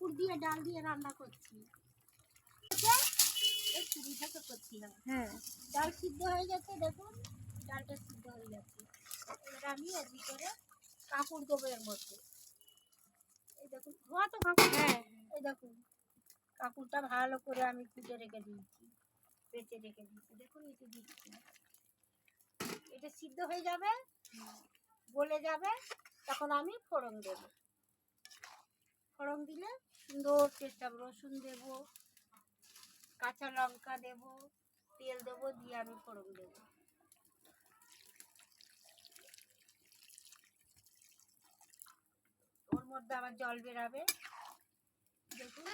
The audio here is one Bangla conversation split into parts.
কাঁকুর দিয়ে ডাল দিয়ে রান্না করছি। এই চুরিটাকে করছিলাম। হ্যাঁ, ডাল সিদ্ধ হয়ে গেছে, দেখুন ডালটা সিদ্ধ হয়ে গেছে। এবার আমি এর ভিতরে কাঁকুর দেবো এর মধ্যে। এই দেখুন ধোয়া তো কাঁকুর। হ্যাঁ। এই দেখুন কাঁকুরটা ভালো করে আমি কুটে রেখে দিয়েছি, বেঁচে রেখে দিয়েছি। দেখুন এতে দিচ্ছি, এটা সিদ্ধ হয়ে যাবে, গলে যাবে, তখন আমি ফোড়ন দেব। ফোড়ন দিলে সুন্দর টেস্ট হবে। রসুন দেব, কাঁচা লঙ্কা দেব, তেল দেবো, দিয়ে আমি ফোড়ন দেবো। ওর মধ্যে আবার জল বেরাবে। দেখুন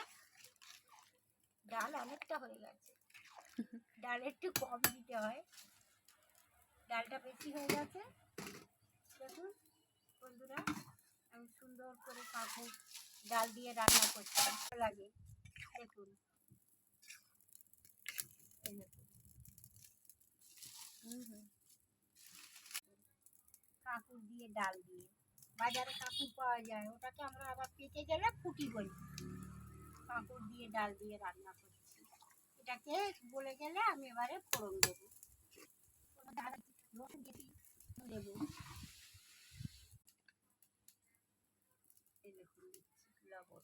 ডাল অনেকটা হয়ে গেছে, ডাল একটু কম দিতে হয়, ডালটা বেশি হয়ে গেছে। দেখুন বন্ধুরা, আমি সুন্দর করে কাঁকুর ডাল দিয়ে রান্না করছি, ভালো লাগে। দেখুন এই দেখুন কাঁকুর দিয়ে ডাল দিয়ে, বাজারে কাঁকুর পাওয়া যায়, ওটাকে আমরা আবার পেকে গেলে ফুটি বলি। কাঁকুর দিয়ে ডাল দিয়ে রান্না করছি, এটাকে বলে গেলে আমি এবারে ফোড়ন দেবো। রসুন দেবো, এই দেখুন দিচ্ছি লবণ।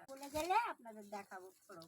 বলে গেলে আপনাদের দেখাবো ফোড়ন।